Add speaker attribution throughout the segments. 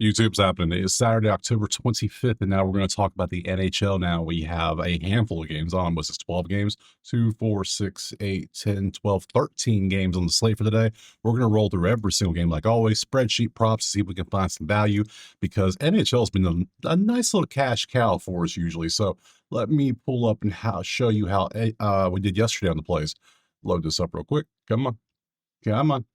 Speaker 1: YouTube's happening. It's Saturday, October 25th, and now we're going to talk about the NHL now. We have a handful of games on. Was this 12 games? 2, 4, 6, 8, 10, 12, 13 games on the slate for the day. We're going to roll through every single game like always. Spreadsheet props to see if we can find some value because NHL has been a nice little cash cow for us usually. So let me pull up and show you how we did yesterday on the plays. Load this up real quick. Come on. Come on.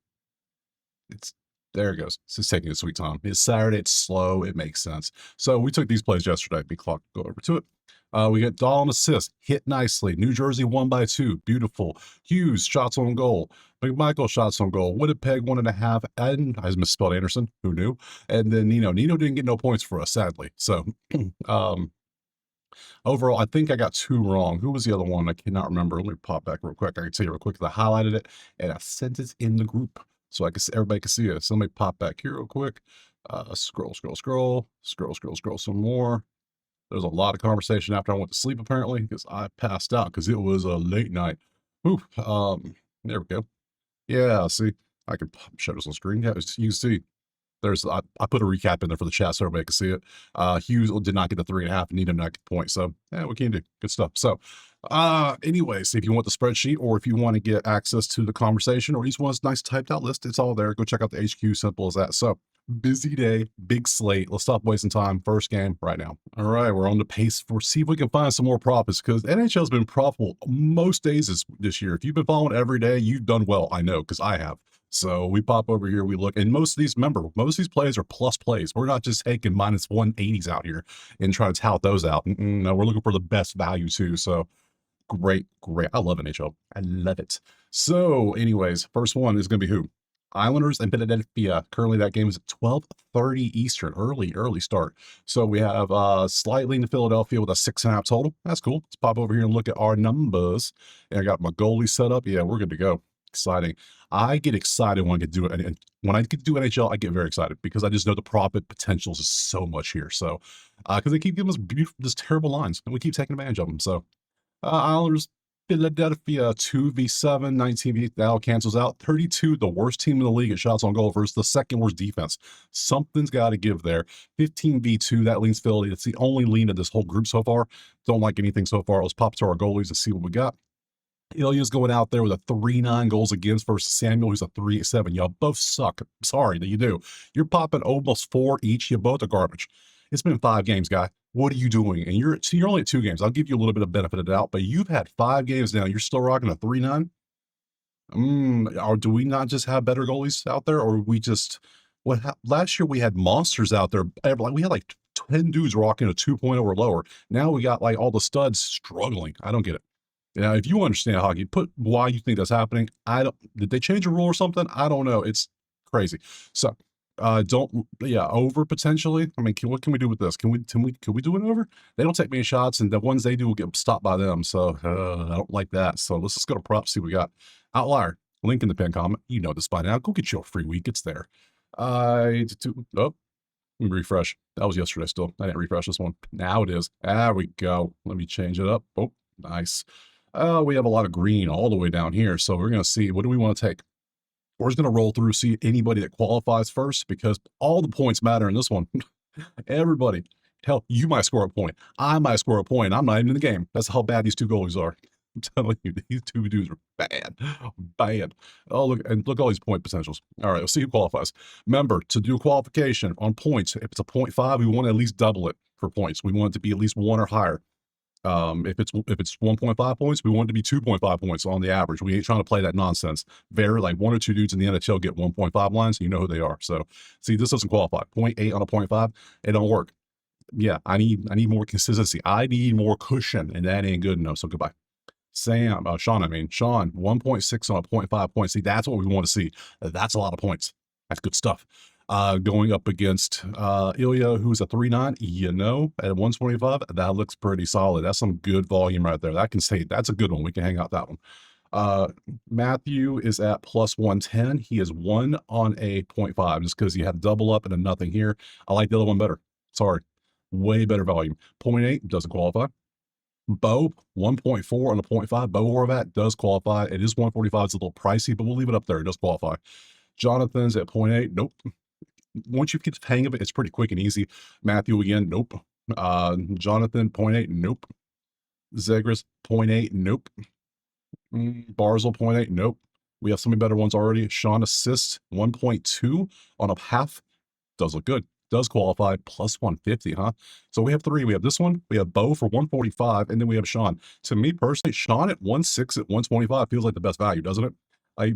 Speaker 1: There it goes. It's just taking a sweet time. It's Saturday. It's slow. It makes sense. So we took these plays yesterday. Big clock. Go over to it. We got Dahl on assist. Hit nicely. New Jersey 1-2. Beautiful. Hughes shots on goal. McMichael shots on goal. Winnipeg 1.5. And I misspelled Anderson. Who knew? And then Nino. Nino didn't get no points for us, sadly. So overall, I think I got 2 wrong. Who was the other one? I cannot remember. Let me pop back real quick. I can tell you real quick because I highlighted it and I sent it in the group. So I can see, everybody can see it. So let me pop back here real quick. Scroll some more. There's a lot of conversation after I went to sleep, apparently, because I passed out because it was a late night. Ooh, there we go. Yeah, see, I can show this on screen. Yeah, you can see. I put a recap in there for the chat so everybody can see it. Hughes did not get the 3.5 and need him not get the point. So yeah, we can do good stuff. So anyways, if you want the spreadsheet or if you want to get access to the conversation or you just want a nice typed out list, it's all there. Go check out the HQ, simple as that. So busy day, big slate. Let's stop wasting time. First game right now. All right, we're on the pace for see if we can find some more profits because NHL has been profitable most days this year. If you've been following every day, you've done well. I know because I have. So we pop over here, we look, and most of these plays are plus plays. We're not just taking minus 180s out here and trying to tout those out. No, we're looking for the best value too. So great. I love NHL. I love it. So anyways, first one is going to be who? Islanders and Philadelphia. Currently that game is at 12:30 Eastern. Early start. So we have slightly in Philadelphia with a 6.5 total. That's cool. Let's pop over here and look at our numbers. And I got my goalie set up. Yeah, we're good to go. Exciting. I get excited when I get to do it. And when I get to do NHL, I get very excited because I just know the profit potentials is so much here. So, because they keep giving us this terrible lines and we keep taking advantage of them. So, Islanders, Philadelphia 2v7, 19v8. That all cancels out. 32, the worst team in the league at shots on goal versus the second worst defense. Something's got to give there. 15v2, that leans Philly. It's the only lean of this whole group so far. Don't like anything so far. Let's pop to our goalies and see what we got. Ilya's going out there with a 3.9 goals against versus Samuel, who's a 3.7. Y'all both suck. Sorry that you do. You're popping almost 4 each. You both are garbage. It's been 5 games, guy. What are you doing? And you're only at 2 games. I'll give you a little bit of benefit of the doubt, but you've had 5 games now. You're still rocking a 3.9. Or do we not just have better goalies out there, or we just last year we had monsters out there. We had like 10 dudes rocking a 2.0 or lower. Now we got like all the studs struggling. I don't get it. Now, if you understand hockey, put why you think that's happening. Did they change a rule or something? I don't know. It's crazy. So, over potentially. I mean, what can we do with this? Can we do it over? They don't take many shots, and the ones they do will get stopped by them. So, I don't like that. So let's just go to props, see what we got. Outlier, link in the pin comment. You know this by now. Go get your free week. It's there. Let me refresh. That was yesterday still. I didn't refresh this one. Now it is. There we go. Let me change it up. Oh, nice. We have a lot of green all the way down here. So we're going to see, what do we want to take? We're just going to roll through, see anybody that qualifies first, because all the points matter in this one. Everybody. Hell, you might score a point. I might score a point. I'm not even in the game. That's how bad these 2 goalies are. I'm telling you, these 2 dudes are bad. Oh, look at all these point potentials. All right, let's see who qualifies. Remember, to do qualification on points, if it's a 0.5, we want to at least double it for points. We want it to be at least 1 or higher. If it's 1.5 points, we want it to be 2.5 points on the average. We ain't trying to play that nonsense. Very like 1 or 2 dudes in the NHL get 1.5 lines. You know who they are. So see, this doesn't qualify. 0.8 on a 0.5, it don't work. Yeah, I need more consistency. I need more cushion, and that ain't good enough. So goodbye. Sean, 1.6 on a 0.5 points. See, that's what we want to see. That's a lot of points. That's good stuff. Going up against Ilya, who's a 3.9, at 125, that looks pretty solid. That's some good volume right there. That can say that's a good one. We can hang out that one. Matthew is at plus 110. He is 1 on a 0.5 just because you have double up and a nothing here. I like the other one better. Sorry. Way better volume. 0.8 doesn't qualify. Bo, 1.4 on a 0.5. Bo Horvat does qualify. It is 145. It's a little pricey, but we'll leave it up there. It does qualify. Jonathan's at 0.8. Nope. once you get the hang of it, it's pretty quick and easy. Matthew again, nope. Jonathan, 0.8, nope. Zegras, 0.8, nope. Barzil, 0.8, nope. We have so many better ones already. Sean assists, 1.2 on a half. Does look good. Does qualify, plus 150, huh? So we have 3. We have this one, we have Bo for 145, and then we have Sean. To me personally, Sean at 1.6 at 125 feels like the best value, doesn't it?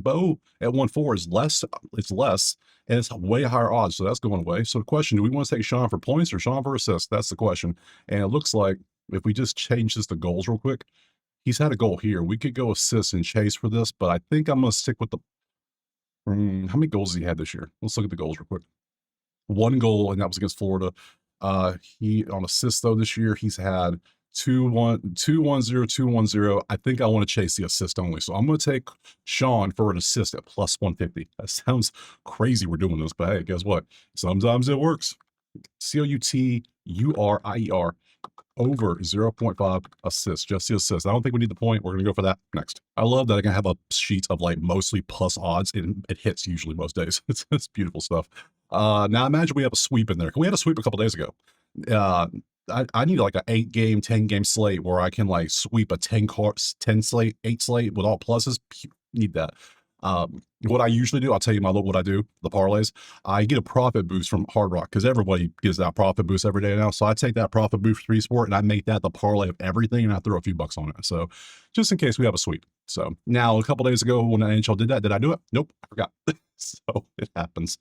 Speaker 1: Bo at 1.4 is less, it's less, and it's way higher odds, so that's going away. So the question, do we want to take Sean for points or Sean for assists? That's the question. And it looks like if we just change this to goals real quick, he's had a goal here. We could go assists and chase for this, but I think I'm going to stick with the how many goals has he had this year? Let's look at the goals real quick. 1 goal, and that was against Florida. He on assists though this year, he's had 2-1, 2-1-0, 2-1-0. I think I want to chase the assist only. So I'm going to take Sean for an assist at plus 150. That sounds crazy we're doing this, but hey, guess what? Sometimes it works. Couturier over 0.5 assists, just the assist. I don't think we need the point. We're going to go for that next. I love that I can have a sheet of like mostly plus odds, and it hits usually most days. It's beautiful stuff. Now imagine we have a sweep in there. We had a sweep a couple days ago. I need like an 8-game, 10-game slate where I can like sweep a 10 slate, 8 slate with all pluses. Need that. What I usually do, I'll tell you what I do, the parlays. I get a profit boost from Hard Rock because everybody gives that profit boost every day now. So I take that profit boost for eSport and I make that the parlay of everything and I throw a few bucks on it. So just in case we have a sweep. So now a couple days ago when the NHL did that, did I do it? Nope, I forgot. So it happens.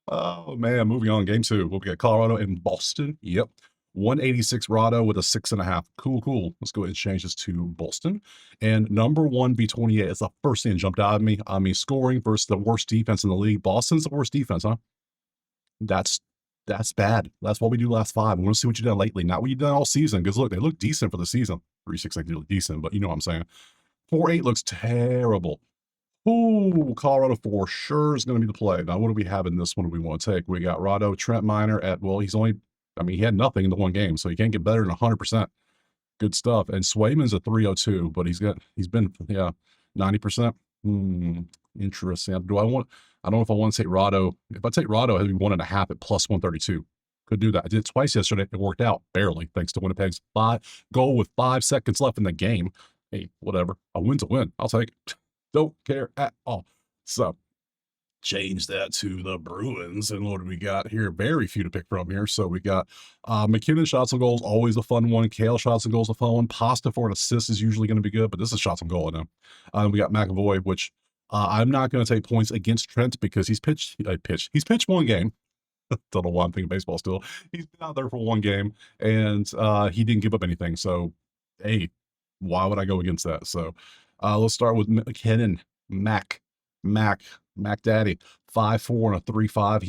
Speaker 1: Oh man, moving on. Game 2. We'll get Colorado and Boston. Yep. 186 Rado with a 6.5. Cool. Let's go ahead and change this to Boston. And number 1 B28 is the first thing that jumped out at me. I mean, scoring versus the worst defense in the league. Boston's the worst defense, huh? That's bad. That's what we do last 5. We want to see what you've done lately, not what you've done all season. Because look, they look decent for the season. 3.6 like really decent, but you know what I'm saying. 4.8 looks terrible. Ooh, Colorado for sure is going to be the play. Now, what do we have in this one we want to take? We got Rado, Trent Miner at, well, he's only, I mean, he had nothing in the one game, so he can't get better than 100%. Good stuff. And Swayman's a 302, but he's been, 90%. Interesting. I don't know if I want to take Rado. If I take Rado, it'd be 1.5 at plus 132. Could do that. I did it twice yesterday. It worked out barely, thanks to Winnipeg's goal with 5 seconds left in the game. Hey, whatever. A win's a win. I'll take it. Don't care at all. So change that to the Bruins. And what do we got here? Very few to pick from here. So we got McKinnon shots on goals, always a fun one. Kale shots on goals, a fun one. Pasta for an assist is usually going to be good, but this is shots on goal, I know. We got McAvoy, which I'm not going to take points against Trent because he's pitched 1 game. Don't know why I'm thinking baseball still. He's been out there for 1 game, and he didn't give up anything. So, hey, why would I go against that? So, let's start with McKinnon, Mac Daddy, 5.4 and a 3.5.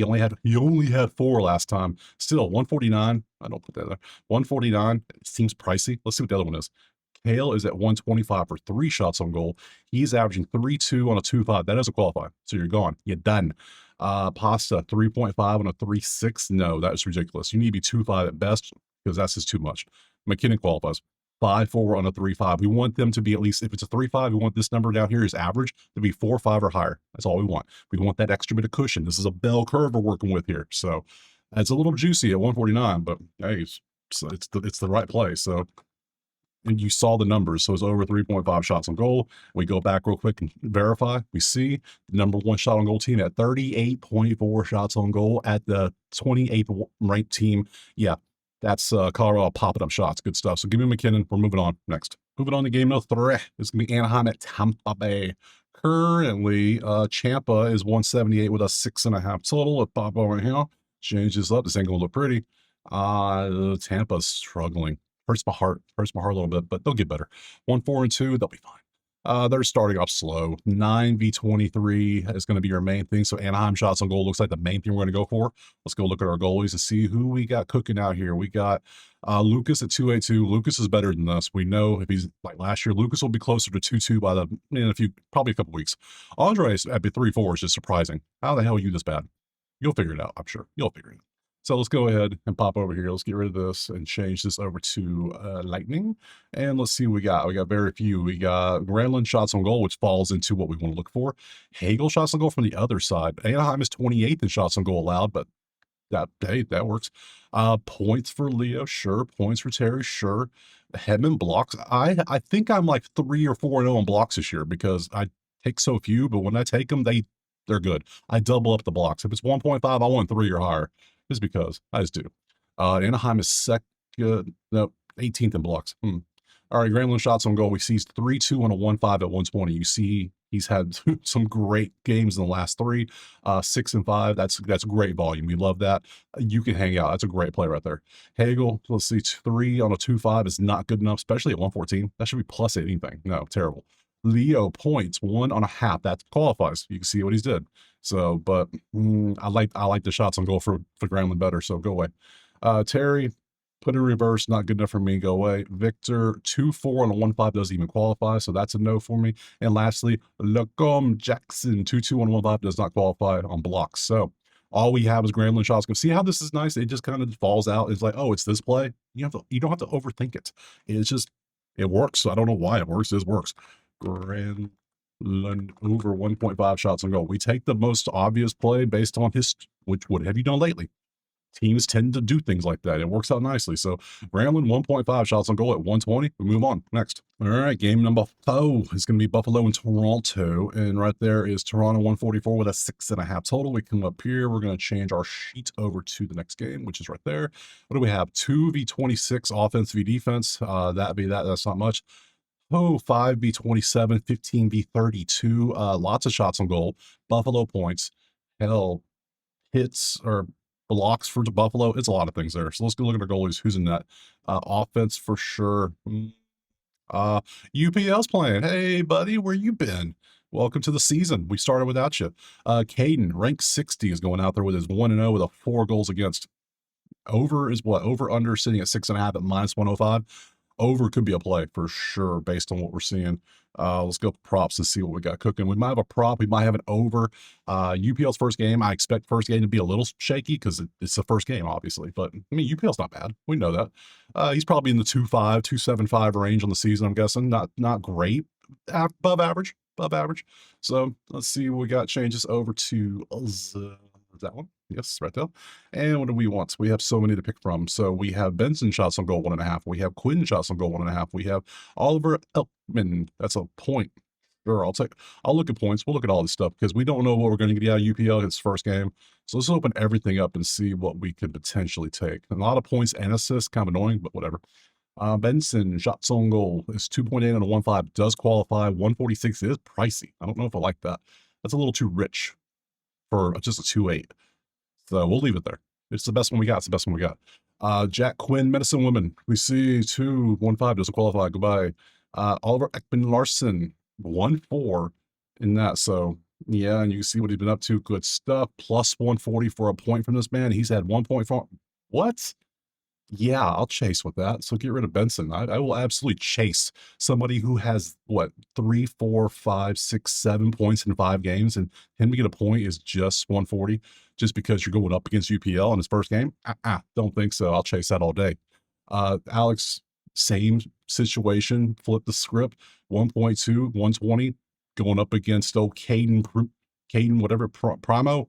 Speaker 1: He only had 4 last time. Still 149. I don't put that there. 149. It seems pricey. Let's see what the other one is. Kale is at 125 for 3 shots on goal. He's averaging 3.2 on a 2.5. That doesn't qualify. So you're gone. You're done. Pasta 3.5 on a 3.6. No, that is ridiculous. You need to be 2.5 at best because that's just too much. McKinnon qualifies. 5.4 on a 3.5. We want them to be at least, if it's a 3.5, we want this number down here is average to be 4.5 or higher. That's all we want. We want that extra bit of cushion. This is a bell curve we're working with here. So it's a little juicy at 149, but hey, it's the right play. So, and you saw the numbers. So it's over 3.5 shots on goal. We go back real quick and verify. We see the number 1 shot on goal team at 38.4 shots on goal at the 28th ranked team. Yeah. That's Colorado popping up shots. Good stuff. So give me McKinnon. We're moving on next. Moving on to game number 3. It's going to be Anaheim at Tampa Bay. Currently, Champa is 178 with a 6.5 total. Let's pop over here. Change this up. This ain't going to look pretty. Tampa's struggling. Hurts my heart a little bit, but they'll get better. 1-4 and 2. They'll be fine. They're starting off slow. 9v23 is going to be your main thing. So Anaheim shots on goal looks like the main thing we're going to go for. Let's go look at our goalies and see who we got cooking out here. We got Lucas at 282. Lucas is better than this. We know if he's like last year, Lucas will be closer to 2-2 by probably a couple weeks. Andres at 3-4 is just surprising. How the hell are you this bad? You'll figure it out, I'm sure. You'll figure it out. So let's go ahead and pop over here. Let's get rid of this and change this over to Lightning. And let's see what we got. We got very few. We got Granlund shots on goal, which falls into what we want to look for. Hagel shots on goal from the other side. Anaheim is 28th in shots on goal allowed, but That works. Points for Leo, sure. Points for Terry, sure. Hedman blocks. I think I'm like 3 or 4-0 on blocks this year because I take so few, but when I take them, they're good. I double up the blocks. If it's 1.5, I want 3 or higher, just because I just do. Anaheim is second, no, 18th in blocks. All right, Granlund shots on goal. We see 3-2 on a 1-5 at 120. You see he's had some great games in the last 3, 6 and 5. That's great volume. We love that. You can hang out. That's a great play right there. Hagel, let's see, 3 on a 2-5 is not good enough, especially at 114. That should be plus anything. No, terrible. Leo points 1.5. That qualifies. You can see what he's did. So, but I like the shots on goal for Granlund better. So go away. Terry, put in reverse, not good enough for me, go away. Victor, 2-4 on a 1-5 doesn't even qualify, so that's a no for me. And lastly, Lacombe Jackson, 2-2 on a 1-5 does not qualify on blocks. So all we have is Granlund shots. Go see how this is nice. It just kind of falls out. It's like, oh, it's this play. You don't have to overthink it. It's just it works. So I don't know why it works. It works. Granlund over 1.5 shots on goal. We take the most obvious play based on what have you done lately? Teams tend to do things like that. It works out nicely. So Granlund 1.5 shots on goal at 120. We move on. Next. All right. Game number 4 is going to be Buffalo and Toronto. And right there is Toronto 144 with a 6.5 total. We come up here. We're going to change our sheet over to the next game, which is right there. What do we have? 2v26 offense v defense. That's not much. 5v27, 15v32. Lots of shots on goal. Buffalo points. Hell, hits or blocks for Buffalo. It's a lot of things there. So let's go look at our goalies. Who's in that? Offense for sure. UPL's playing. Hey, buddy, where you been? Welcome to the season. We started without you. Caden, rank 60, is going out there with his 1-0 with a 4 goals against. Over is what? Over under sitting at 6.5 at -105. Over could be a play for sure based on what we're seeing. Let's go props and see what we got cooking. We might have a prop. We might have an over. UPL's first game. I expect first game to be a little shaky because it's the first game, obviously. But I mean, UPL's not bad. We know that. He's probably in the 2.5, 2.75 range on the season. I'm guessing not great, above average. So let's see what we got. Changes over to that one. Yes, right there. And what do we want? We have so many to pick from. So we have Benson shots on goal 1.5. We have Quinn shots on goal 1.5. We have Oliver Elkman. That's a point. Sure, I'll look at points. We'll look at all this stuff because we don't know what we're going to get out of UPL in its first game. So let's open everything up and see what we could potentially take. A lot of points and assists, kind of annoying, but whatever. Benson shots on goal is 2.8 on a 1.5. Does qualify. 146 is pricey. I don't know if I like that. That's a little too rich for just a 2.8. So we'll leave it there. It's the best one we got. It's the best one we got. Jack Quinn, Medicine Woman. We see 2.15 doesn't qualify. Goodbye. Oliver Ekman Larson, 1.4 in that. So yeah, and you can see what he's been up to. Good stuff. Plus 140 for a point from this man. He's had 1.4. What? Yeah, I'll chase with that. So get rid of Benson. I will absolutely chase somebody who has what 3, 4, 5, 6, 7 points in 5 games, and him to get a point is just 140, just because you're going up against UPL in his first game. Don't think so. I'll chase that all day. Alex, same situation. Flip the script. 1.2, 120, going up against Caden, whatever Primo.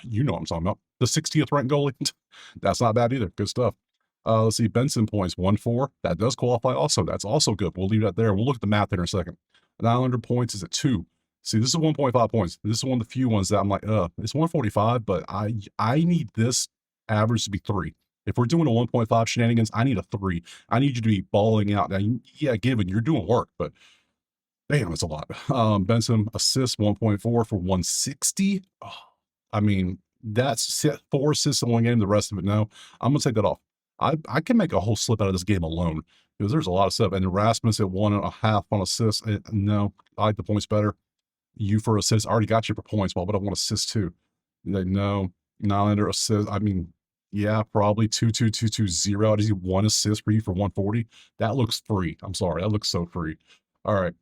Speaker 1: You know what I'm talking about. The 60th ranked goalie. That's not bad either. Good stuff. Let's see. Benson points 1.4. That does qualify also. That's also good. We'll leave that there. We'll look at the math in a second. 900 points is at 2. See, this is 1.5 points. This is one of the few ones that I'm like, it's 145, but I need this average to be 3. If we're doing a 1.5 shenanigans, I need a 3. I need you to be balling out. Now, yeah, given you're doing work, but damn, it's a lot. Benson assists 1.4 for 160. Oh, I mean, that's 4 assists in one game. The rest of it, no. I'm gonna take that off. I can make a whole slip out of this game alone because there's a lot of stuff. And Erasmus at 1.5 on assists. No, I like the points better. You for assists, I already got you for points. Well, but I want assists too. Like, no, Nylander assist. I mean, yeah, probably 2-2-2-2-0. I just need 1 assist for you for 140. That looks free. I'm sorry, that looks so free. All right.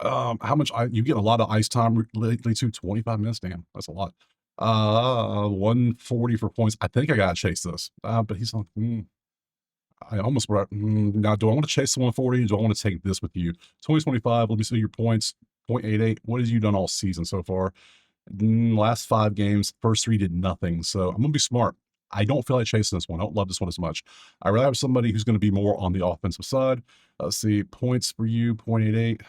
Speaker 1: How much you get a lot of ice time lately too? 25 minutes. Damn, that's a lot. 140 for points. I think I gotta chase this. But he's like, I almost brought. Now, do I want to chase the 140? Do I want to take this with you? 2025. Let me see your points. 0.88. What have you done all season so far? Last 5 games, first 3 did nothing. So I'm gonna be smart. I don't feel like chasing this one. I don't love this one as much. I rather have somebody who's going to be more on the offensive side. Let's see, points for you, 0.88.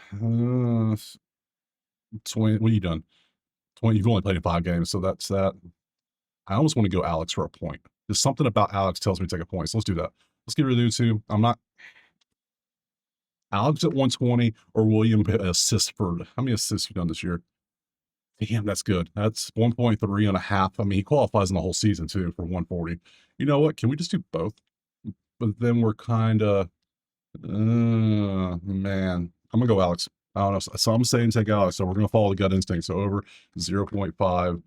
Speaker 1: 20. What have you done? 20. You've only played in 5 games, so that's that. I almost want to go Alex for a point. There's something about Alex tells me to take a point. So let's do that. Let's get rid of the 2. I'm not. Alex at 120 or William assist for how many assists you done this year? Damn, that's good. That's 1.3 and a half. I mean, he qualifies in the whole season too for 140. You know what? Can we just do both? But then we're kind of, man, I'm gonna go Alex. I don't know. So I'm saying take Alex. So we're gonna follow the gut instinct. So over 0.5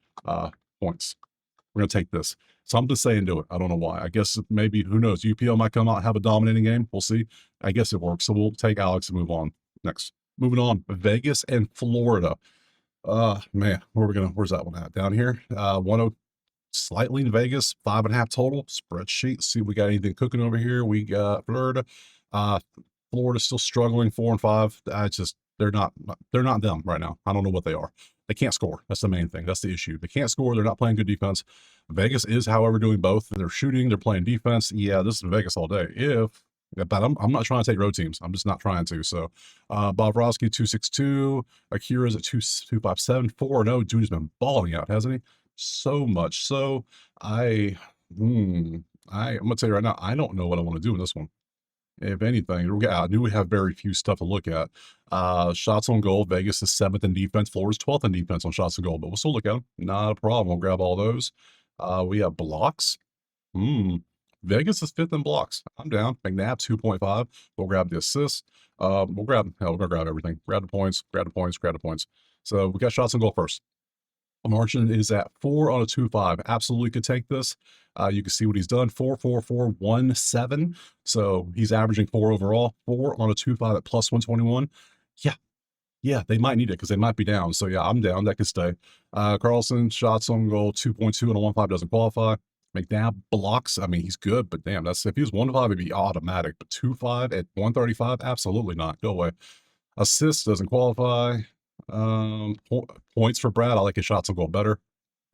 Speaker 1: points. We're gonna take this. So I'm just saying do it. I don't know why. I guess maybe who knows? UPL might come out and have a dominating game. We'll see. I guess it works. So we'll take Alex and move on. Next. Moving on. Vegas and Florida. Man, where's that one at? Down here. 10 slightly in Vegas, 5.5 total. Spreadsheet. See, we got anything cooking over here. We got Florida. Florida's still struggling, 4 and 5. They're not them right now. I don't know what they are. They can't score. That's the main thing. That's the issue. They can't score. They're not playing good defense. Vegas is, however, doing both. They're shooting. They're playing defense. Yeah, this is Vegas all day. But I'm not trying to take road teams. I'm just not trying to. So, Bobrovsky 262, Akira's at 257, 4-0. Dude has been balling out, hasn't he? So much. So I'm gonna tell you right now, I don't know what I want to do in this one. If anything, I knew we have very few stuff to look at. Shots on goal. Vegas is 7th in defense. Florida's 12th in defense on shots on goal, but we'll still look at them. Not a problem. We'll grab all those. We have blocks. Vegas is 5th in blocks. I'm down. McNabb 2.5. We'll grab the assists. We're gonna grab everything. Grab the points. Grab the points. Grab the points. So we got shots on goal first. Marchand is at 4 on a 2.5. Absolutely could take this. You can see what he's done. 4, 4, 4, 1, 7. So he's averaging 4 overall. 4 on a 2.5 at plus 121. Yeah, they might need it because they might be down. So yeah, I'm down. That could stay. Carlson, shots on goal, 2.2 on a 1.5 doesn't qualify. McNabb blocks. I mean, he's good, but damn, if he was 1.5, it'd be automatic. But 2.5 at 135, absolutely not. Go away. Assists doesn't qualify. Points for Brad. I like his shots on goal better.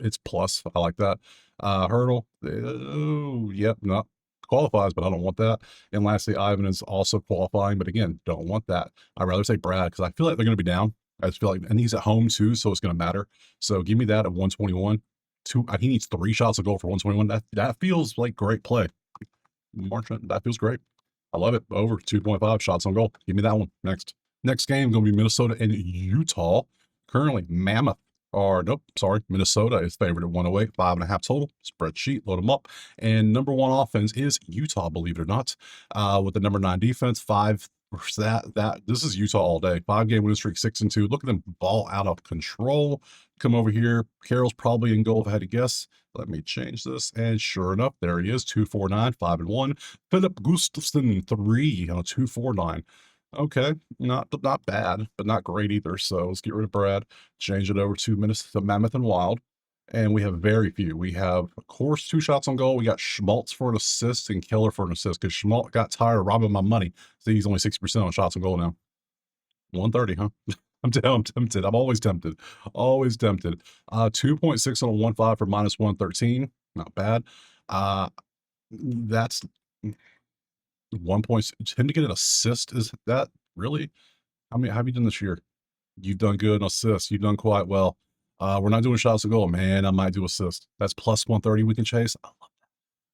Speaker 1: It's plus. I like that. Hurdle. Yep, not qualifies, but I don't want that. And lastly, Ivan is also qualifying, but again, don't want that. I'd rather say Brad because I feel like they're going to be down. I just feel like, and he's at home too, so it's going to matter. So give me that at 121. He needs 3 shots of goal for 121. That feels like great play. Marchand, that feels great. I love it. Over 2.5 shots on goal. Give me that one. Next game going to be Minnesota and Utah. Currently, Minnesota is favored at 108, 5.5 total. Spreadsheet, load them up. And number 1 offense is Utah, believe it or not, with the number 9 defense, 5. This is Utah all day. 5-game winning streak, 6-2. Look at them ball out of control. Come over here. Carroll's probably in goal if I had to guess. Let me change this. And sure enough, there he is. 249, 5-1. Philip Gustafson, 3 on a 249. Okay, not bad, but not great either. So let's get rid of Brad, change it over to Minnesota, Mammoth and Wild. And we have very few. We have, of course, 2 shots on goal. We got Schmaltz for an assist and Keller for an assist because Schmaltz got tired of robbing my money. So he's only 60% on shots on goal now. 130, huh? I'm tempted. I'm always tempted. Always tempted. 2.6 on a 1.5 for minus 113. Not bad. That's 1 point. Him to get an assist, is that really? How have you done this year? You've done good on assists. You've done quite well. We're not doing shots to goal. Man, I might do assist. That's plus 130 we can chase. I love that.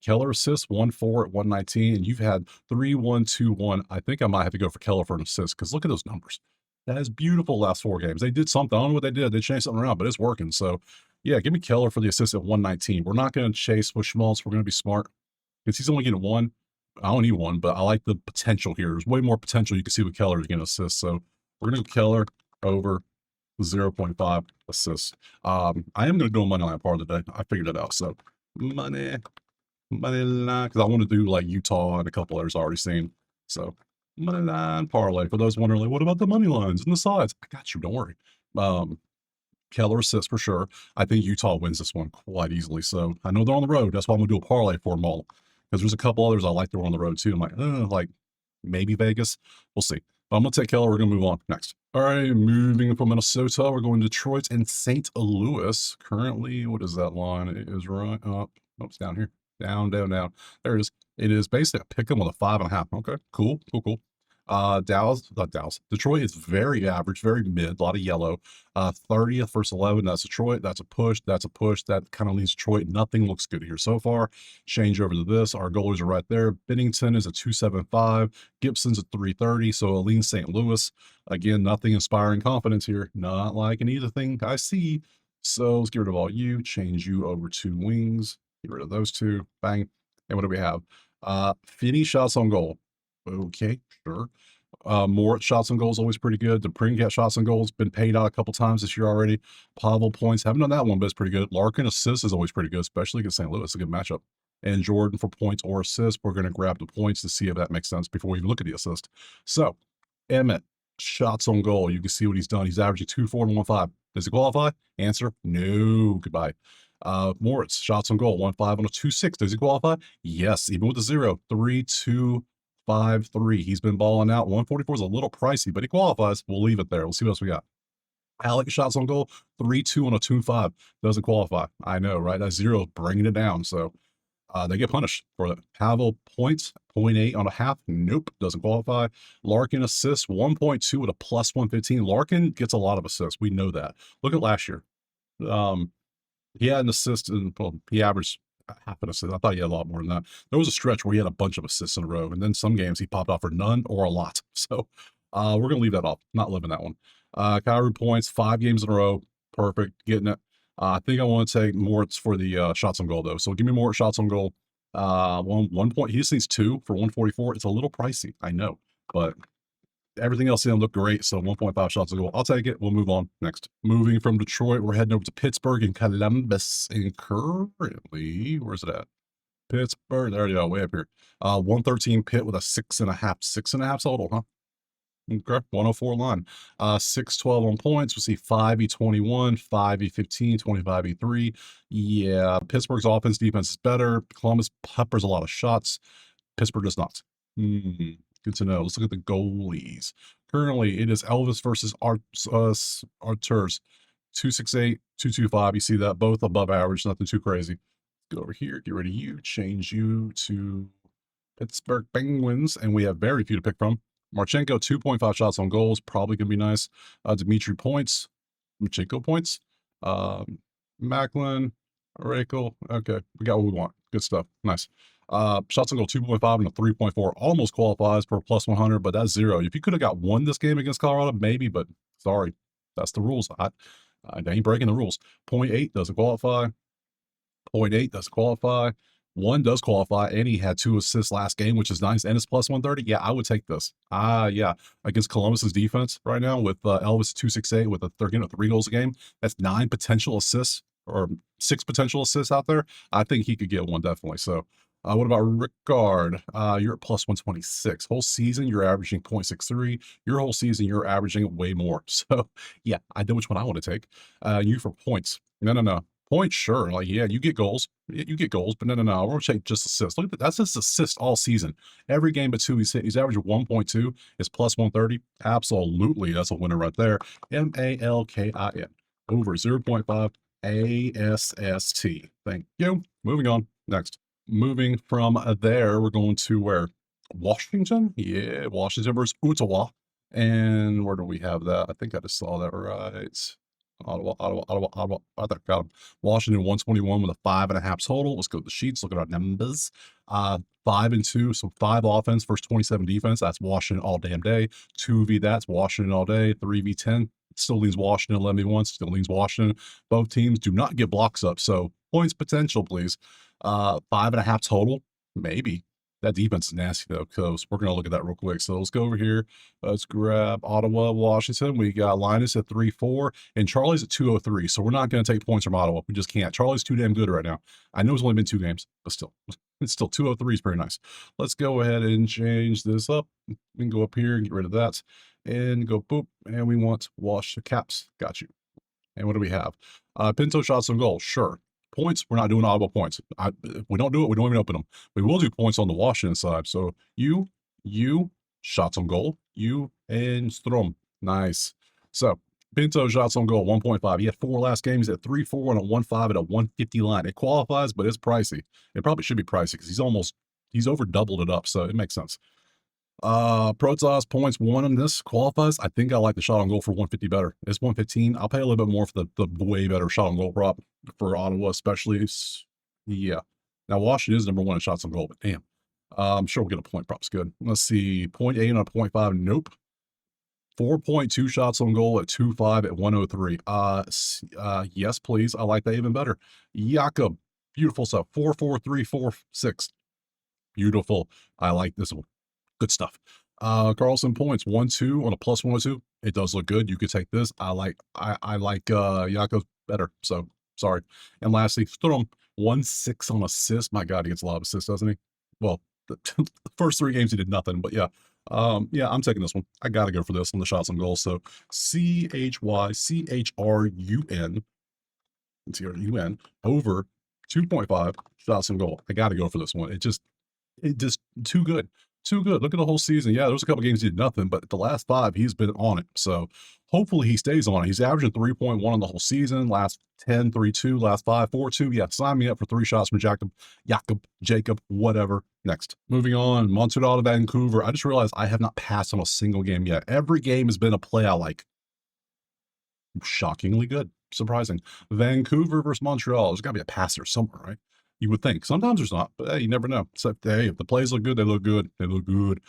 Speaker 1: Keller assists, 1-4 at 119. And you've had 3-1-2-1. I think I might have to go for Keller for an assist because look at those numbers. That is beautiful last 4 games. They did something. I don't know what they did. They changed something around, but it's working. So, yeah, give me Keller for the assist at 119. We're not going to chase with Schmaltz. We're going to be smart because he's only getting 1. I don't need 1, but I like the potential here. There's way more potential you can see with Keller to get an assist. So we're going to go Keller over 0.5 assists. I am going to do a money line parlay today. I figured it out. So money line, because I want to do like Utah and a couple others I already seen. So money line parlay. For those wondering, like, what about the money lines and the sides? I got you. Don't worry. Keller assists for sure. I think Utah wins this one quite easily. So I know they're on the road. That's why I'm going to do a parlay for them all. Because there's a couple others I like that were on the road too. I'm like maybe Vegas. We'll see. I'm going to take Keller. We're going to move on next. All right, moving from Minnesota, we're going to Detroit and St. Louis. Currently, what is that line? It is right up. Oh, it's down here. Down, down, down. There it is. It is basically a pick 'em with a 5.5. Okay, cool, cool, cool. Detroit is very average, very mid, a lot of yellow. 30th versus 11, that's Detroit. That's a push. That's a push. That kind of leaves Detroit. Nothing looks good here so far. Change over to this. Our goalies are right there. Bennington is a 275. Gibson's a 330. So a lean St. Louis. Again, nothing inspiring confidence here. Not liking anything I see. So let's get rid of all you. Change you over to wings. Get rid of those two. Bang. And what do we have? Finney shots on goal. Okay, sure. More shots on goals always pretty good. The Pringat shots on goals been paid out a couple times this year already. Pavel points haven't done that one, but it's pretty good. Larkin assists is always pretty good, especially against St. Louis. A good matchup. And Jordan for points or assists. We're going to grab the points to see if that makes sense before we even look at the assist. So, Emmett shots on goal. You can see what he's done. He's averaging 2.4 and 1.5. Does he qualify? Answer: no. Goodbye. Moritz shots on goal 1.5 on a 2.6. Does he qualify? Yes. Even with the 0, 3.253. He's been balling out. 144 is a little pricey, but he qualifies. We'll leave it there. We'll see what else we got. Alex shots on goal 3.2 on a 2.5. Doesn't qualify. I know, right? That 0 bringing it down. So they get punished for that. Pavel points 0.8 on a half. Nope, doesn't qualify. Larkin assists 1.2 with a plus 115. Larkin gets a lot of assists. We know that. Look at last year. He had an assist, and well, he averaged half an assist. I thought he had a lot more than that. There was a stretch where he had a bunch of assists in a row, and then some games he popped off for none or a lot. So we're going to leave that off. Not living that one. Kyrou points 5 games in a row. Perfect. Getting it. I think I want to take Moritz for the shots on goal, though. So give me more shots on goal. 1 point. He just needs 2 for 144. It's a little pricey, I know, but everything else in looked great. So 1.5 shots on goal. I'll take it. We'll move on next. Moving from Detroit, we're heading over to Pittsburgh and Columbus. And currently, where's it at? Pittsburgh. There you go, way up here. 113 Pitt with a 6.5. 6.5 total, huh? Okay, 104 line. 612 on points. We'll see 5E21, 5E15, 25E3. Yeah, Pittsburgh's offense defense is better. Columbus peppers a lot of shots. Pittsburgh does not. Good to know. Let's look at the goalies. Currently, it is Elvis versus Arturs. 268, 225. You see that both above average, nothing too crazy. Go over here, get rid of you, change you to Pittsburgh Penguins, and we have very few to pick from. Marchenko, 2.5 shots on goals, probably going to be nice. Dmitry points, Marchenko points. Macklin, Rakel. Okay, we got what we want. Good stuff. Nice. Shots on goal 2.5 and a 3.4. Almost qualifies for a plus 100, but that's 0. If you could have got 1 this game against Colorado, maybe, but sorry. That's the rules. I ain't breaking the rules. 0.8 doesn't qualify. 0.8 does qualify. 1 does qualify, and he had 2 assists last game, which is nice, and it's plus 130. Yeah, I would take this. Yeah, against Columbus's defense right now with Elvis 268 with 3 goals a game. That's 9 potential assists or 6 potential assists out there. I think he could get 1 definitely. So what about Rickard? You're at plus 126. Whole season, you're averaging 0.63. Your whole season, you're averaging way more. So yeah, I know which one I want to take. You for points. No. Points, sure. Like, yeah, you get goals. You get goals, but no. We're going to take just assists. Look at that. That's just assist all season. Every game but 2 he's hit. He's averaging 1.2. It's plus 130. Absolutely. That's a winner right there. Malkin. Over 0.5 ASST. Thank you. Moving on. Next. Moving from there, we're going to where? Washington? Yeah, Washington versus Ottawa. And where do we have that? I think I just saw that right. Ottawa. I think got him. Washington 121 with a 5.5 total. Let's go to the sheets. Look at our numbers. 5 and 2, so 5 offense versus 27 defense. That's Washington all damn day. 2v that's Washington all day. 3v10 still leans Washington. 11v1 still leans Washington. Both teams do not get blocks up, so points potential, please. 5.5 total, maybe. That defense is nasty, though, because we're going to look at that real quick. So let's go over here. Let's grab Ottawa, Washington. We got Linus at 3.4, and Charlie's at 2.03. So we're not going to take points from Ottawa. We just can't. Charlie's too damn good right now. I know it's only been 2 games, but still. It's still 2.03 is pretty nice. Let's go ahead and change this up. We can go up here and get rid of that. And go boop. And we want wash the caps. Got you. And what do we have? Pinto shots on goal. Sure. Points, we're not doing Ottawa points. If we don't do it, we don't even open them. We will do points on the Washington side. So you, shots on goal, You and Strom. Nice. So Pinto shots on goal 1.5. He had 4 last games at 3-4 and a 1.5 at a 150 line. It qualifies, but it's pricey. It probably should be pricey because he's over doubled it up, so it makes sense. Protoss points 1 on this qualifies. I think I like the shot on goal for 150 better. It's 115. I'll pay a little bit more for the way better shot on goal prop for Ottawa, especially. Yeah. Now Washington is number 1 in shots on goal, but damn. I'm sure we'll get a point prop's good. Let's see. 0.8 and a 0.5. Nope. 4.2 shots on goal at 2.5 at 103. Yes, please. I like that even better. Jakob. Beautiful stuff. 4.4346. Beautiful. I like this one. Good stuff. Carlson points 1-2 on a plus 102. It does look good. You could take this. I like Jakob better. So sorry. And lastly, Strom 1-6 on assists. My God, he gets a lot of assists, doesn't he? Well, the first 3 games he did nothing, but yeah. Yeah, I'm taking this one. I gotta go for this on the shots on goal. So CHYCHRUN over 2.5 shots on goal. I gotta go for this one. It just too good. Too good. Look at the whole season. Yeah, there was a couple games he did nothing, but the last 5, he's been on it. So hopefully he stays on it. He's averaging 3.1 on the whole season. Last 10, 3-2. Last 5, 4-2. Yeah, sign me up for 3 shots from Jacob, whatever. Next. Moving on. Montreal to Vancouver. I just realized I have not passed on a single game yet. Every game has been a play I like. Shockingly good. Surprising. Vancouver versus Montreal. There's got to be a pass there somewhere, right? You would think. Sometimes there's not, but hey, you never know. So, hey, if the plays look good, they look good. They look good.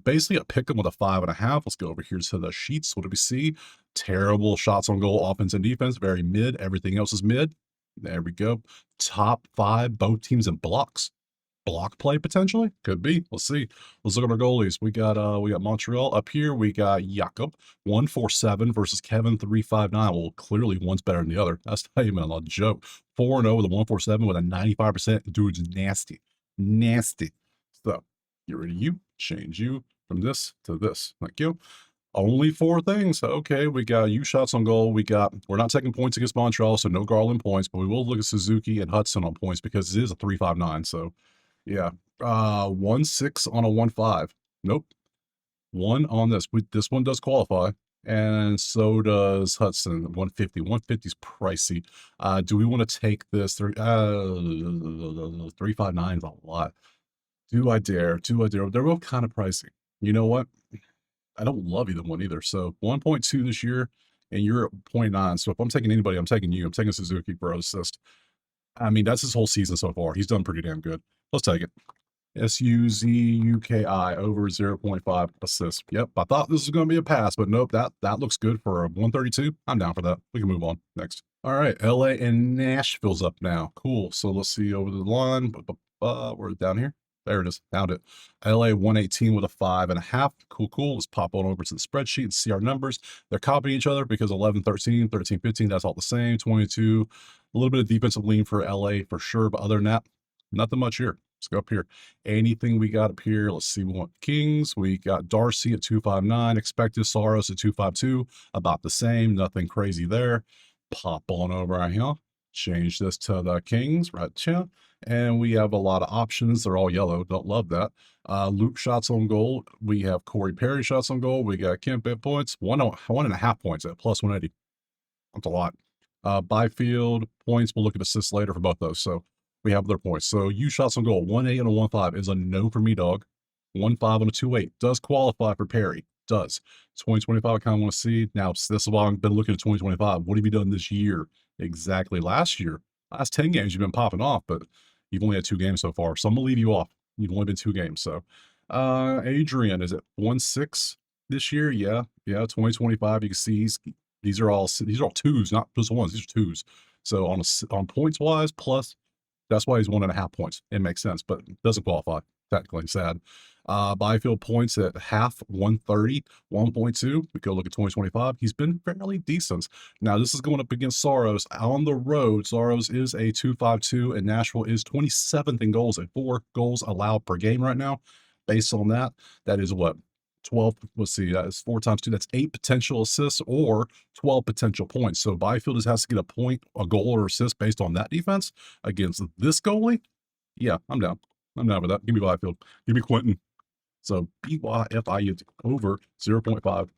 Speaker 1: Basically, a pick 'em with a 5.5. Let's go over here to the sheets. What do we see? Terrible shots on goal, offense and defense. Very mid. Everything else is mid. There we go. Top 5, both teams in blocks. Block play potentially? Could be. Let's see. Let's look at our goalies. We got Montreal up here. We got Jakob 147 versus Kevin 359. Well, clearly one's better than the other. That's not even a joke. 4-0 with a 147 with a 95%. Dude's nasty. Nasty. So get rid of you. Change you from this to this. Thank you. Only 4 things. Okay, we got you shots on goal. We're not taking points against Montreal, so no Garland points, but we will look at Suzuki and Hudson on points because it is a 359. So yeah. 1-6 on a 1.5. Nope. 1 on this. This one does qualify. And so does Hudson. 150. 150 is pricey. Do we want to take this? 359 is a lot. Do I dare? They're both kind of pricey. You know what? I don't love either one either. So 1.2 this year, and you're at 0.9. So if I'm taking anybody, I'm taking you. I'm taking Suzuki for assist. I mean, that's his whole season so far. He's done pretty damn good. Let's take it. SUZUKI over 0.5 assists. Yep, I thought this was going to be a pass, but nope, that looks good for a 132. I'm down for that. We can move on. Next. All right, LA and Nashville's up now. Cool. So let's see over the line. We're down here. There it is. Found it. LA 118 with a 5.5. Cool. Let's pop on over to the spreadsheet and see our numbers. They're copying each other because 11, 13, 13, 15, that's all the same. 22. A little bit of defensive lean for LA for sure, but other than that, nothing much here. Let's go up here. Anything we got up here? Let's see. We want Kings. We got Darcy at 259. Expected Saros at 252. About the same. Nothing crazy there. Pop on over right here. Change this to the Kings right here. And we have a lot of options. They're all yellow. Don't love that. Luke shots on goal. We have Corey Perry shots on goal. We got Kemp at points. 1.5 points at plus 180. That's a lot. Byfield points. We'll look at assists later for both those. So we have their points. So you shots on goal. 1.8 and a 1.5 is a no for me, dog. 1.5 and a 2.8 does qualify for Perry. Does. 2025, I kind of want to see. Now, this is why I've been looking at 2025. What have you done this year? Exactly. Last 10 games, you've been popping off, but you've only had 2 games so far. So I'm going to leave you off. You've only been 2 games. So Adrian, is it 1.6 this year? Yeah. 2025, you can see these are all 2s, not just 1s. These are 2s. So on points wise, plus, that's why he's 1.5 points. It makes sense, but doesn't qualify. Technically sad. Byfield points at half 130, 1.2. We go look at 2025. He's been fairly decent. Now, this is going up against Saros on the road. Saros is a 2.52, and Nashville is 27th in goals at 4 goals allowed per game right now. Based on that, that is what? 12, let's see, that is 4 times 2. That's 8 potential assists or 12 potential points. So Byfield just has to get a point, a goal, or assist based on that defense against this goalie. Yeah, I'm down. I'm down with that. Give me Byfield. Give me Quentin. So BYFIU over 0.5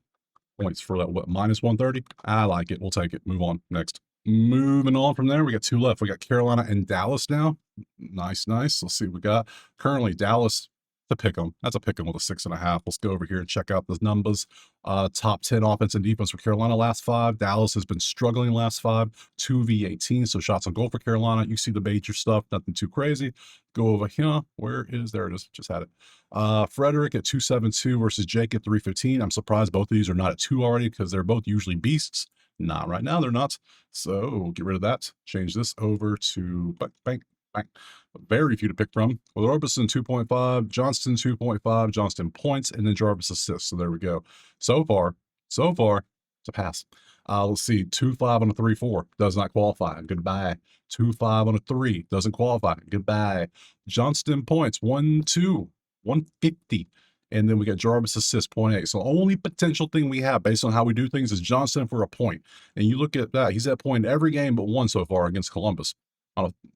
Speaker 1: points for that, what, minus 130? I like it. We'll take it. Move on. Next. Moving on from there, we got two left. We got Carolina and Dallas now. Nice, nice. Let's see what we got. Currently, Dallas to pick them. That's a pick 'em with a 6.5. Let's go over here and check out the numbers. Top 10 offense and defense for Carolina last five. Dallas has been struggling last five. 2v18. So shots on goal for Carolina. You see the major stuff, nothing too crazy. Go over here. Where is there? It is. Just had it. Frederick at 272 versus Jake at 315. I'm surprised both of these are not at 2 already because they're both usually beasts. Not right now, they're not. So get rid of that. Change this over to bang. Very few to pick from. Well, Orbison 2.5, Johnston 2.5, Johnston points, and then Jarvis assists. So there we go. So far, it's a pass. Let's see, 2.5 on a 3.4 does not qualify. Goodbye. 2.5 on a 3 doesn't qualify. Goodbye. Johnston points 1.2, 150. And then we got Jarvis assist 0.8. So only potential thing we have based on how we do things is Johnston for a point. And you look at that, he's at point every game but one so far against Columbus.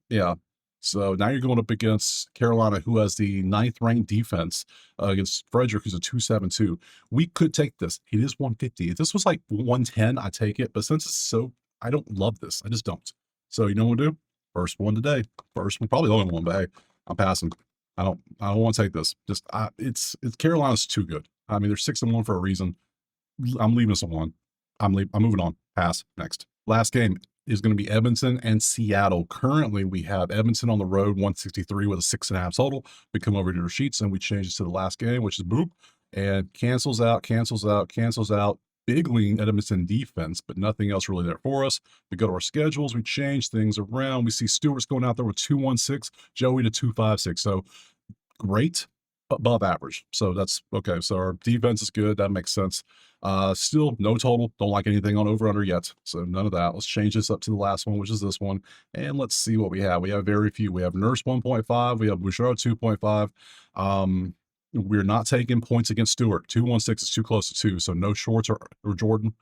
Speaker 1: Yeah. So now you're going up against Carolina, who has the 9th ranked defense against Frederick, who's a 2.72. We could take this. It is 150. If this was like 110, I take it. But since it's so, I don't love this. I just don't. So you know what we'll do? First one today. First one, probably the only one, but hey, I'm passing. I don't want to take this. Just it's Carolina's too good. I mean, they're 6-1 for a reason. I'm leaving this at 1. I'm moving on. Pass. Next. Last game is going to be Edmonton and Seattle. Currently, we have Edmonton on the road, 163 with a 6.5 total. We come over to the sheets and we change it to the last game, which is boop, and cancels out. Big lean Edmonton defense, but nothing else really there for us. We go to our schedules, we change things around. We see Stewart's going out there with 2.16, Joey to 2.56. So great, above average. So that's okay. So our defense is good. That makes sense. Still no total. Don't like anything on over under yet. So none of that. Let's change this up to the last one, which is this one. And let's see what we have. We have very few. We have Nurse 1.5. We have Bouchard 2.5. We're not taking points against Stewart. 2.16 is too close to 2. So no Shorts or Jordan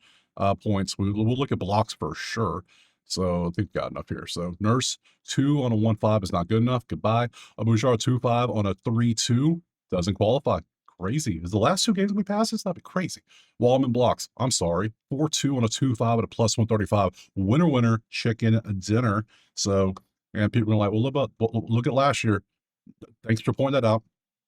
Speaker 1: points. We'll look at blocks for sure. So I think we got enough here. So Nurse 2 on a 1.5 is not good enough. Goodbye. Bouchard 2.5 on a 3.2 doesn't qualify. Crazy. Is the last 2 games we passed? It's not crazy. Wallman blocks. I'm sorry. 4.2 on a 2.5 at a plus 135. Winner, chicken dinner. So, and people are like, well, look at last year. Thanks for pointing that out.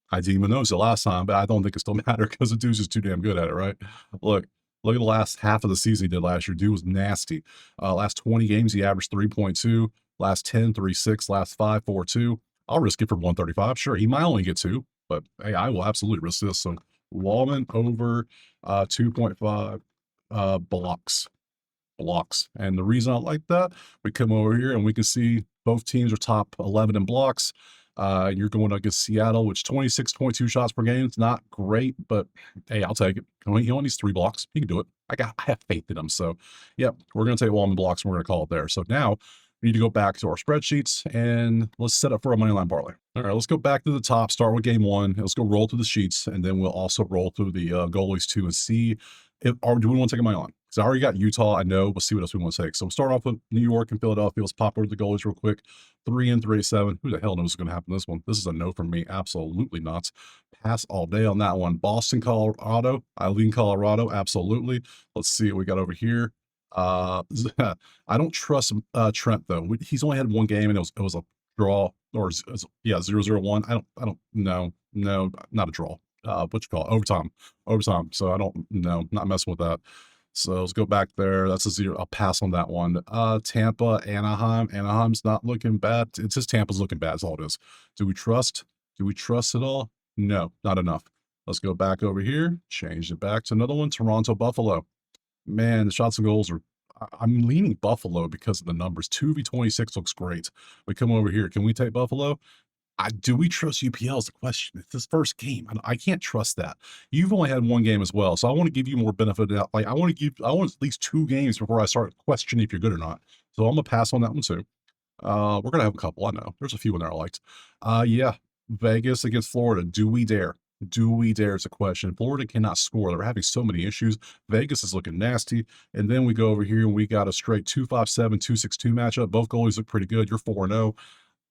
Speaker 1: I didn't even notice it last time, but I don't think it still matters because the dude's just too damn good at it, right? Look at the last half of the season he did last year. Dude was nasty. Last 20 games, he averaged 3.2. Last 10, 3.6. Last 5, 4.2. I'll risk it for 135. Sure, he might only get 2, but hey, I will absolutely risk this. So Wallman over 2.5 blocks. And the reason I like that, we come over here and we can see both teams are top 11 in blocks. You're going against Seattle, which 26.2 shots per game. It's not great, but hey, I'll take it. He only needs 3 blocks. He can do it. I have faith in him. So, yeah, we're going to take Wallman blocks and we're going to call it there. So now we need to go back to our spreadsheets and let's set up for a money line parlay. All right, let's go back to the top, start with game 1. Let's go roll through the sheets, and then we'll also roll through the goalies too and see do we want to take a money line? Because I already got Utah, I know. We'll see what else we want to take. So we'll start off with New York and Philadelphia. Let's pop over to the goalies real quick. 3 and 3.7. Who the hell knows what's going to happen in this one? This is a no from me. Absolutely not. Pass all day on that one. Boston, Colorado. I lean Colorado. Absolutely. Let's see what we got over here. I don't trust Trent though. He's only had 1 game and it was a draw, or 0-0-1. I don't know. No, not a draw. What you call it? Overtime. So I don't know, not messing with that. So let's go back there. That's a 0. I'll pass on that one. Tampa, Anaheim. Anaheim's not looking bad. It's just Tampa's looking bad. That's all it is. Do we trust it all? No, not enough. Let's go back over here. Change it back to another one. Toronto, Buffalo. Man, the shots and goals are, I'm leaning Buffalo because of the numbers. 2v26 looks great. We come over here. Can we take Buffalo? Do we trust UPL is the question. It's this first game. I can't trust that. You've only had 1 game as well. So I want to give you more benefit. Like I want at least 2 games before I start questioning if you're good or not. So I'm going to pass on that one too. We're going to have a couple. I know there's a few in there I liked. Yeah. Vegas against Florida. Do we dare? Do we dare is a question. Florida cannot score. They're having so many issues. Vegas is looking nasty. And then we go over here and we got a straight 2-5-7, 2-6-2 matchup. Both goalies look pretty good. You're 4-0.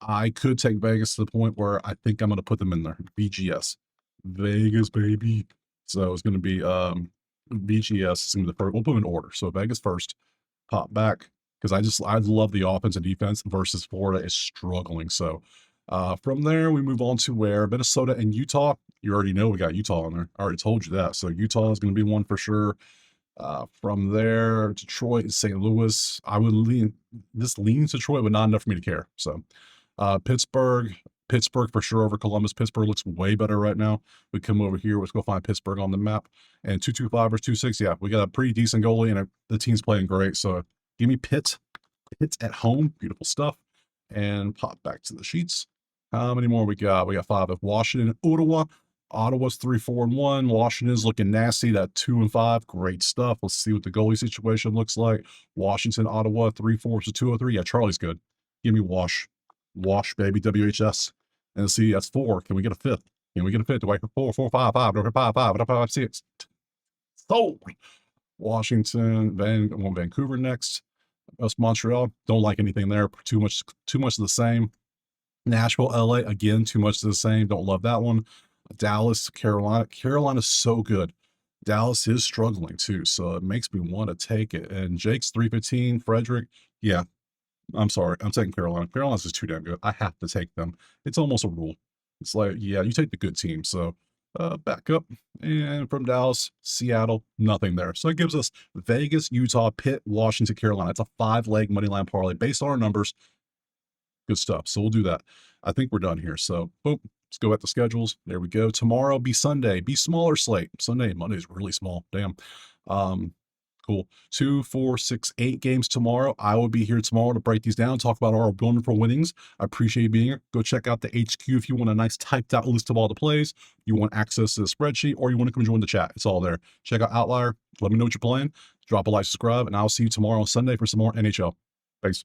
Speaker 1: I could take Vegas to the point where I think I'm going to put them in there. BGS. Vegas, baby. So it's going to be VGS is going to be the first. We'll put them in order. So Vegas first, pop back because I love the offense and defense versus Florida is struggling. So from there we move on to where Minnesota and Utah. You already know we got Utah in there. I already told you that. So Utah is going to be one for sure. From there, Detroit and St. Louis. I would lean this leans Detroit, but not enough for me to care. So Pittsburgh for sure over Columbus. Pittsburgh looks way better right now. We come over here. Let's go find Pittsburgh on the map. And 225 versus 26. Yeah, we got a pretty decent goalie, and the team's playing great. So give me Pitt. Pitt's at home. Beautiful stuff. And pop back to the sheets. How many more we got? We got 5 of Washington, Ottawa. Ottawa's 3-4-1. Washington's looking nasty. That 2-5. Great stuff. Let's see what the goalie situation looks like. Washington, Ottawa, 3-4 to 203. Yeah, Charlie's good. Give me Wash. Wash, baby. WHS. And see, that's 4. Can we get a 5th? Can we get a 5th? Do I for 4, 4, 5, 5, 5, 5, 5, 6. Sold. Washington, Vancouver next. West Montreal. Don't like anything there. Too much of the same. Nashville, LA, again, too much of the same. Don't love that one. Dallas, Carolina. Carolina's so good. Dallas is struggling too, so it makes me want to take it. And Jake's 315. Frederick, yeah, I'm sorry. I'm taking Carolina. Carolina's just too damn good. I have to take them. It's almost a rule. It's like, yeah, you take the good team. So back up. And from Dallas, Seattle, nothing there. So it gives us Vegas, Utah, Pitt, Washington, Carolina. It's a 5-leg money line parlay based on our numbers. Good stuff. So we'll do that. I think we're done here. So boom. Let's go at the schedules. There we go. Tomorrow be Sunday. Be smaller slate. Monday is really small. Damn. Cool. 2, 4, 6, 8 games tomorrow. I will be here tomorrow to break these down, talk about our wonderful winnings. I appreciate you being here. Go check out the HQ if you want a nice typed out list of all the plays. You want access to the spreadsheet, or you want to come join the chat. It's all there. Check out Outlier. Let me know what you're playing. Drop a like, subscribe, and I'll see you tomorrow on Sunday for some more NHL. Thanks.